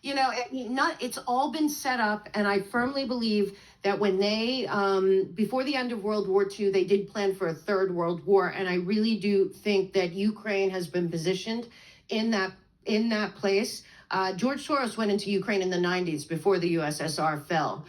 It's all been set up, and I firmly believe that when they, before the end of World War II, they did plan for a third World War, and I really do think that Ukraine has been positioned in that place. George Soros went into Ukraine in the 90s before the USSR fell.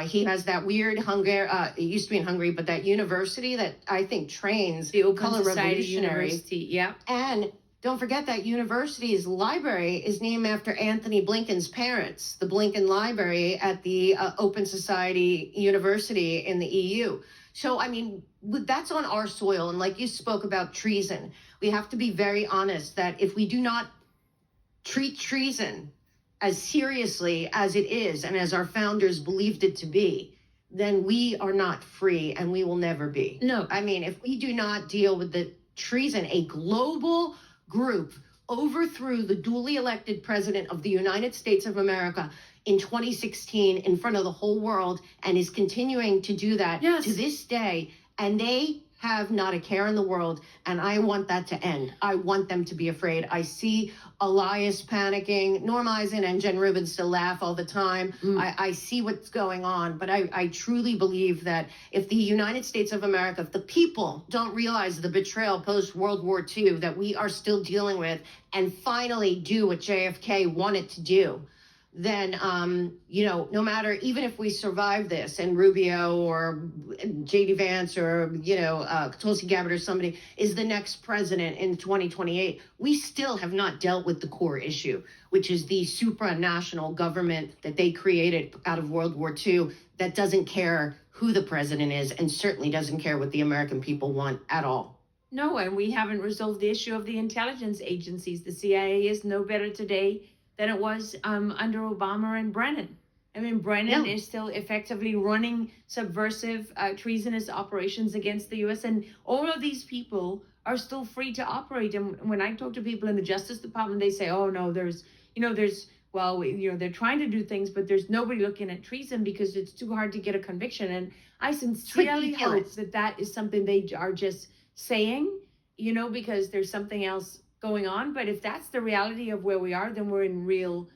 He has that weird it used to be in Hungary, but that university that I think trains the Open color Society revolutionary. University, yeah. And don't forget that university's library is named after Anthony Blinken's parents, the Blinken Library at the Open Society University in the EU. So, I mean, that's on our soil. And like you spoke about treason, we have to be very honest that if we do not treat treason as seriously as it is and as our founders believed it to be, then we are not free and we will never be. No. I mean, if we do not deal with the treason, a global group overthrew the duly elected president of the United States of America in 2016 in front of the whole world and is continuing to do that to this day. And they have not a care in the world, and I want that to end. I want them to be afraid. I see Elias panicking, Norm Eisen and Jen Rubin still laugh all the time. I see what's going on, but I truly believe that if the United States of America, if the people don't realize the betrayal post-World War II that we are still dealing with and finally do what JFK wanted to do, then, no matter, even if we survive this and Rubio or J.D. Vance or, Tulsi Gabbard or somebody is the next president in 2028, we still have not dealt with the core issue, which is the supranational government that they created out of World War II that doesn't care who the president is and certainly doesn't care what the American people want at all. No, and we haven't resolved the issue of the intelligence agencies. The CIA is no better today than it was under Obama and Brennan. I mean, Brennan is still effectively running subversive, treasonous operations against the U.S. And all of these people are still free to operate. And when I talk to people in the Justice Department, they say, "Oh no, they're trying to do things, but there's nobody looking at treason because it's too hard to get a conviction." And I sincerely hope that is something they are just saying, because there's something else going on. But if that's the reality of where we are, then we're in real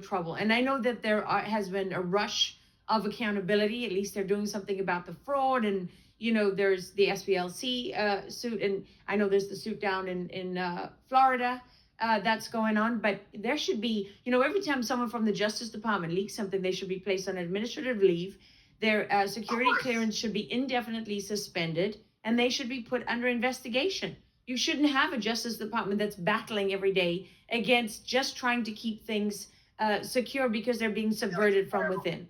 trouble. And I know that has been a rush of accountability. At least they're doing something about the fraud, and there's the SPLC suit, and I know there's the suit down in Florida that's going on. But there should be, every time someone from the Justice Department leaks something, they should be placed on administrative leave. Their security clearance should be indefinitely suspended, and they should be put under investigation. You shouldn't have a Justice Department that's battling every day against just trying to keep things secure because they're being subverted from within.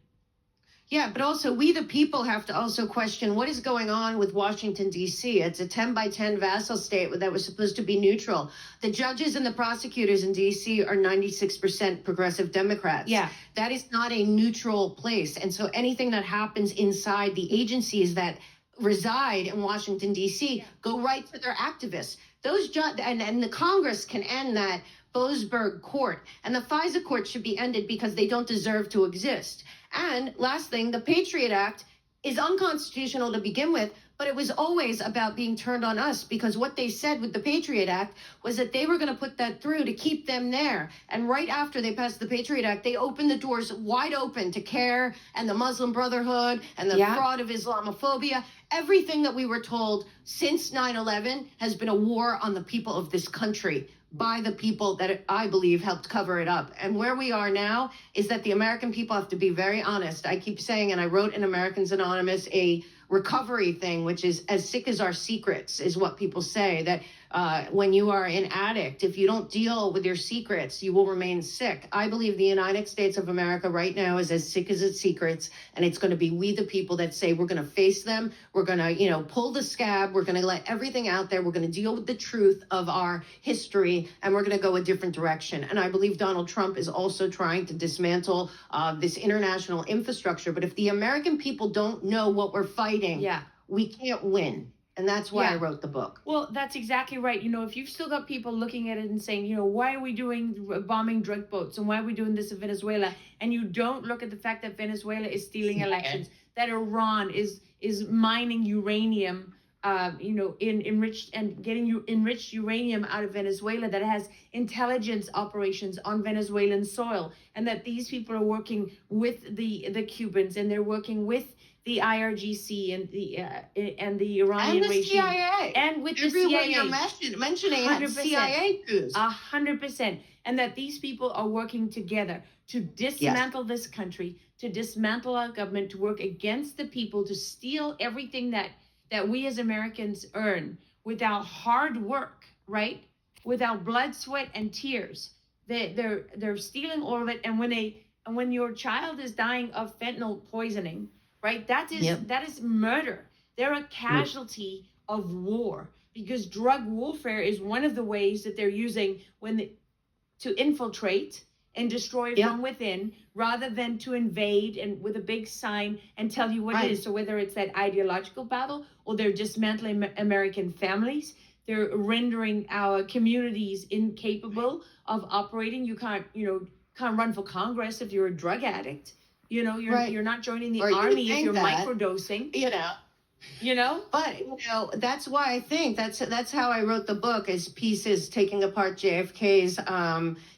Yeah, but also we, the people, have to also question what is going on with Washington, D.C. It's a 10 by 10 vassal state that was supposed to be neutral. The judges and the prosecutors in D.C. are 96% progressive Democrats. Yeah. That is not a neutral place. And so anything that happens inside the agencies that reside in Washington, D.C., go right to their activists. Those and the Congress can end that Boasberg court, and the FISA court should be ended because they don't deserve to exist. And last thing, the Patriot Act is unconstitutional to begin with, but it was always about being turned on us because what they said with the Patriot Act was that they were going to put that through to keep them there. And right after they passed the Patriot Act, they opened the doors wide open to CARE and the Muslim Brotherhood and the fraud of Islamophobia. Everything that we were told since 9/11 has been a war on the people of this country by the people that I believe helped cover it up. And where we are now is that the American people have to be very honest. I keep saying, and I wrote in Americans Anonymous, a recovery thing, which is as sick as our secrets, is what people say, that when you are an addict, if you don't deal with your secrets, you will remain sick. I believe the United States of America right now is as sick as its secrets, and it's going to be we the people that say we're going to face them, we're going to, pull the scab, we're going to let everything out there, we're going to deal with the truth of our history, and we're going to go a different direction. And I believe Donald Trump is also trying to dismantle this international infrastructure. But if the American people don't know what we're fighting, we can't win. And that's why I wrote the book. Well, that's exactly right. If you've still got people looking at it and saying, why are we bombing drug boats and why are we doing this in Venezuela? And you don't look at the fact that Venezuela is stealing elections, that Iran is mining uranium enriched and getting enriched uranium out of Venezuela, that has intelligence operations on Venezuelan soil, and that these people are working with the Cubans, and they're working with the IRGC and the Iranian and the regime, CIA, and with everywhere the you're CIA. mentioning had 100%. CIA coups. 100%. And that these people are working together to dismantle this country, to dismantle our government, to work against the people, to steal everything that we as Americans earn without hard work, right? Without blood, sweat, and tears. They're stealing all of it. And when your child is dying of fentanyl poisoning, right? That is murder. They're a casualty of war, because drug warfare is one of the ways that they're using to infiltrate and destroy from within, rather than to invade and with a big sign and tell you what it is. So whether it's that ideological battle, or they're dismantling American families, they're rendering our communities incapable of operating. You can't run for Congress if you're a drug addict. You're not joining the army if you're microdosing. But that's why I think that's how I wrote the book, as pieces taking apart JFK's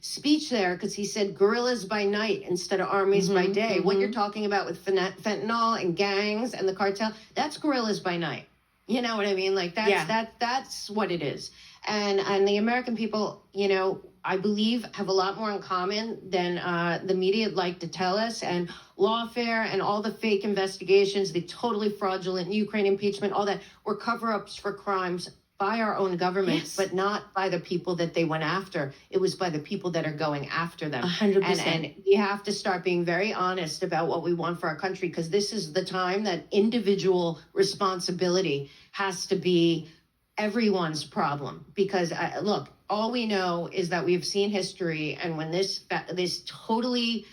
speech there, because he said guerrillas by night instead of armies by day. What you're talking about with fentanyl and gangs and the cartel, that's guerrillas by night. You know what I mean? Like that's what it is. And the American people, I believe, have a lot more in common than the media like to tell us. And lawfare and all the fake investigations, the totally fraudulent Ukraine impeachment, all that were cover-ups for crimes by our own government, but not by the people that they went after. It was by the people that are going after them. 100%. And we have to start being very honest about what we want for our country, because this is the time that individual responsibility has to be everyone's problem. Because look, all we know is that we've seen history, and when this totally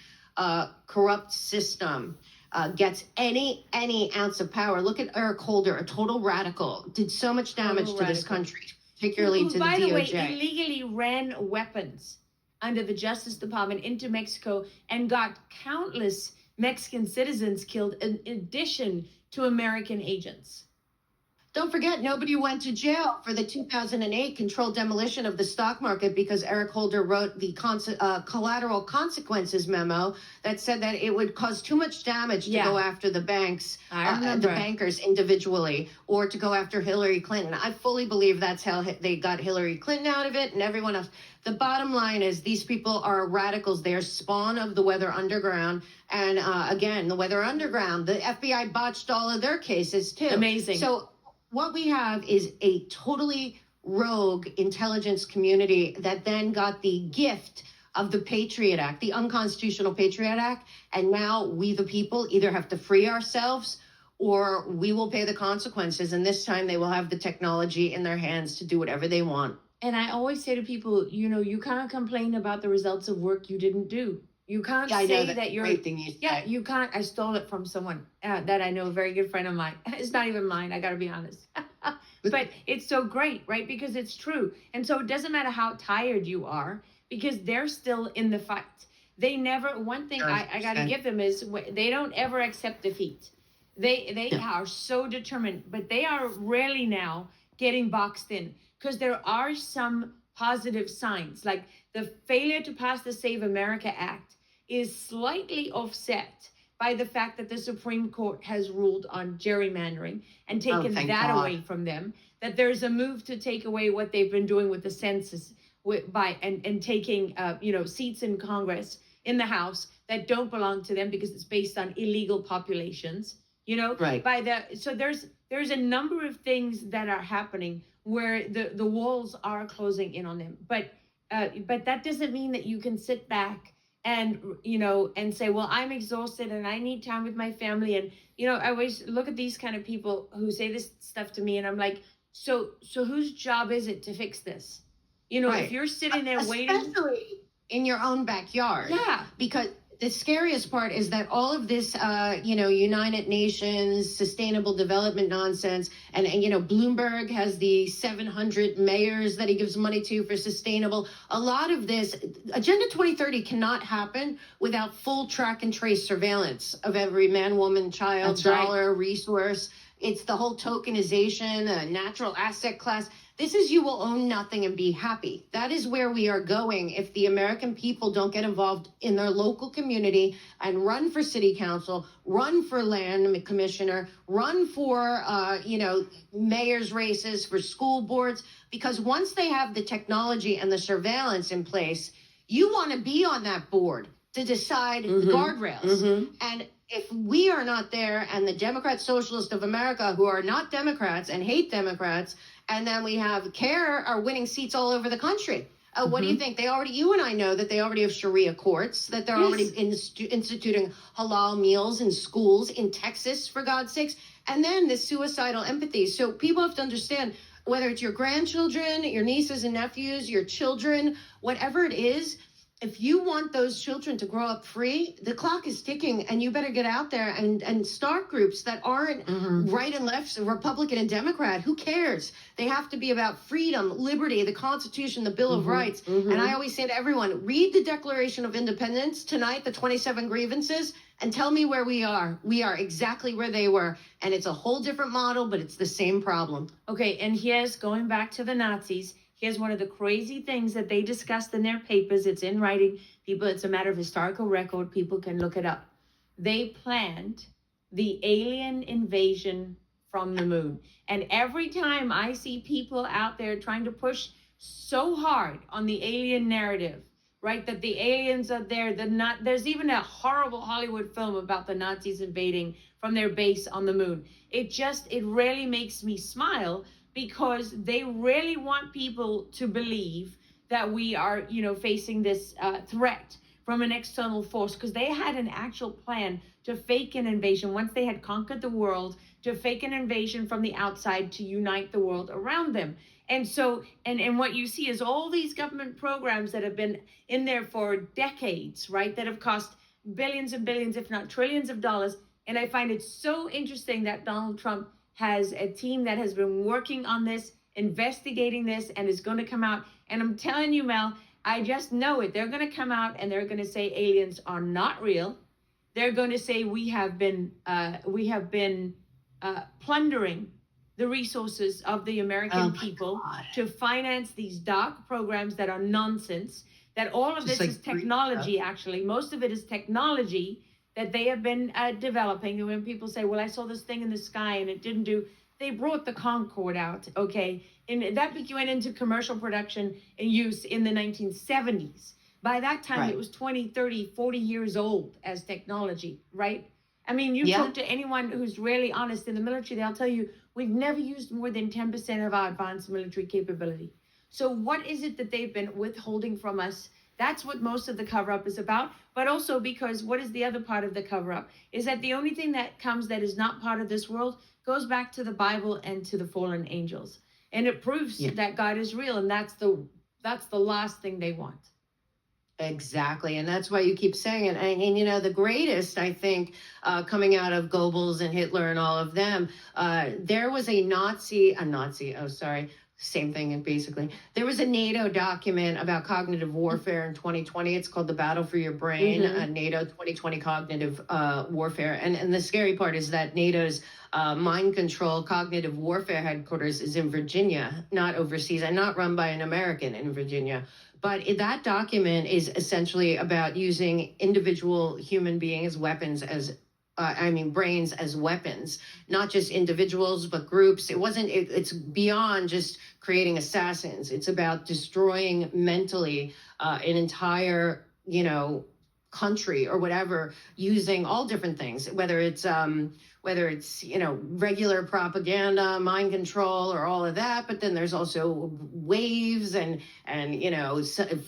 corrupt system gets any ounce of power. Look at Eric Holder, a total radical, did so much damage to this country, particularly to the DOJ. By the way, illegally ran weapons under the Justice Department into Mexico and got countless Mexican citizens killed, in addition to American agents. Don't forget, nobody went to jail for the 2008 controlled demolition of the stock market, because Eric Holder wrote the collateral consequences memo that said that it would cause too much damage to go after the banks, the bankers individually, or to go after Hillary Clinton. I fully believe that's how they got Hillary Clinton out of it and everyone else. The bottom line is these people are radicals. They are spawn of the Weather Underground. And again, the Weather Underground, the FBI botched all of their cases too. Amazing. So what we have is a totally rogue intelligence community that then got the gift of the Patriot Act, the unconstitutional Patriot Act. And now we, the people, either have to free ourselves or we will pay the consequences. And this time they will have the technology in their hands to do whatever they want. And I always say to people, you can't complain about the results of work you didn't do. You can't say that you're... Great thing you said. You can't... I stole it from someone that I know, a very good friend of mine. It's not even mine, I got to be honest. But it's so great, right? Because it's true. And so it doesn't matter how tired you are, because they're still in the fight. They never... One thing I got to give them is they don't ever accept defeat. They are so determined, but they are rarely now getting boxed in, because there are some positive signs. Like the failure to pass the Save America Act is slightly offset by the fact that the Supreme Court has ruled on gerrymandering and taken that away from them, that there's a move to take away what they've been doing with the census and taking seats in Congress, in the House, that don't belong to them because it's based on illegal populations, so there's a number of things that are happening where the walls are closing in on them. But that doesn't mean that you can sit back and say, well, I'm exhausted and I need time with my family. And I always look at these kind of people who say this stuff to me, and I'm like, so whose job is it to fix this? If you're sitting there waiting, especially in your own backyard, because the scariest part is that all of this, United Nations sustainable development nonsense, and Bloomberg has the 700 mayors that he gives money to for sustainable. A lot of this, Agenda 2030 cannot happen without full track and trace surveillance of every man, woman, child, dollar, resource. It's the whole tokenization, natural asset class. This is you will own nothing and be happy. That is where we are going if the American people don't get involved in their local community and run for city council, run for land commissioner, run for, mayor's races, for school boards. Because once they have the technology and the surveillance in place, you want to be on that board to decide the guardrails. And if we are not there, and the Democrat Socialists of America, who are not Democrats and hate Democrats, and then we have CARE are winning seats all over the country. What do you think? You and I know that they already have Sharia courts, that they're already instituting halal meals in schools in Texas, for God's sakes. And then the suicidal empathy. So people have to understand, whether it's your grandchildren, your nieces and nephews, your children, whatever it is, if you want those children to grow up free, the clock is ticking, and you better get out there and start groups that aren't right and left, Republican and Democrat. Who cares? They have to be about freedom, liberty, the Constitution, the Bill of Rights. And I always say to everyone, read the Declaration of Independence tonight, the 27 grievances, and tell me where we are. We are exactly where they were. And it's a whole different model, but it's the same problem. Okay, and here's going back to the Nazis. Here's one of the crazy things that they discussed in their papers. It's in writing. People, it's a matter of historical record. People can look it up. They planned the alien invasion from the moon. And every time I see people out there trying to push so hard on the alien narrative, right, that the aliens are there, there's even a horrible Hollywood film about the Nazis invading from their base on the moon. It really makes me smile, because they really want people to believe that we are, facing this threat from an external force, because they had an actual plan to fake an invasion once they had conquered the world, to fake an invasion from the outside to unite the world around them. And so, and what you see is all these government programs that have been in there for decades, right, that have cost billions and billions, if not trillions of dollars. And I find it so interesting that Donald Trump has a team that has been working on this, investigating this, and is going to come out. And I'm telling you, Mel, I just know it. They're going to come out and they're going to say aliens are not real. They're going to say we have been plundering the resources of the American people to finance these dark programs that are nonsense. That all of this is technology. Actually, most of it is technology that they have been developing. And when people say, well, I saw this thing in the sky and it didn't do, they brought the Concorde out, okay? And that went into commercial production and use in the 1970s. By that time, it was 20, 30, 40 years old as technology, right? I mean, you talk to anyone who's really honest in the military, they'll tell you, we've never used more than 10% of our advanced military capability. So what is it that they've been withholding from us? That's what most of the cover-up is about. But also because what is the other part of the cover-up? Is that the only thing that comes that is not part of this world goes back to the Bible and to the fallen angels. And it proves that God is real. And that's the last thing they want. Exactly. And that's why you keep saying it. And the greatest, I think, coming out of Goebbels and Hitler and all of them, there was same thing, basically. There was a NATO document about cognitive warfare in 2020. It's called The Battle for Your Brain, NATO 2020 Cognitive Warfare. And the scary part is that NATO's mind control cognitive warfare headquarters is in Virginia, not overseas, and not run by an American in Virginia. But that document is essentially about using individual human beings' weapons brains as weapons, not just individuals, but groups. It's beyond just creating assassins. It's about destroying mentally an entire, country or whatever, using all different things, whether it's regular propaganda, mind control, or all of that. But then there's also waves and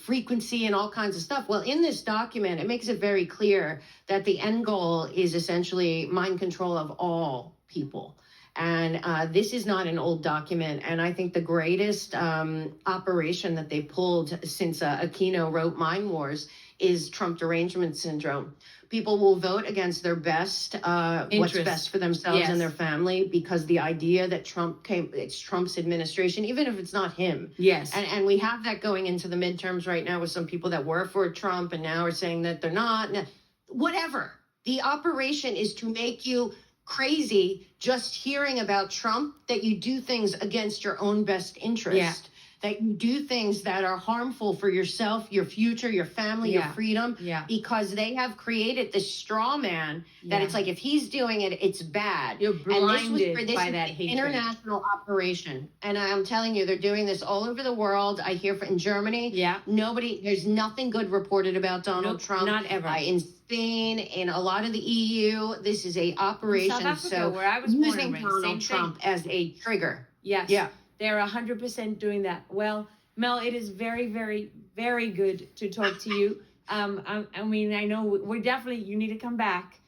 frequency and all kinds of stuff. Well, in this document, it makes it very clear that the end goal is essentially mind control of all people. And this is not an old document. And I think the greatest operation that they pulled since Aquino wrote Mind Wars is Trump derangement syndrome. People will vote against their best, what's best for themselves and their family, because the idea that it's Trump's administration, even if it's not him. Yes. And we have that going into the midterms right now with some people that were for Trump and now are saying that they're not. Whatever. The operation is to make you crazy just hearing about Trump that you do things against your own best interest. Yeah. That you do things that are harmful for yourself, your future, your family, your Yeah. freedom, Yeah. because they have created this straw man that Yeah. it's like if he's doing it, it's bad. You're blinded this by is that an hatred. international operation, and I'm telling you, they're doing this all over the world. I hear in Germany, Yeah. there's nothing good reported about Donald Nope, Trump. not ever. In Spain, in a lot of the EU, this is a operation. South Africa, so where I was born using and raised, Donald same Trump thing. as a trigger. Yes. Yeah. They're 100% doing that. Well, Mel, it is very, very, very good to talk to you. I mean, I know we're definitely, you need to come back.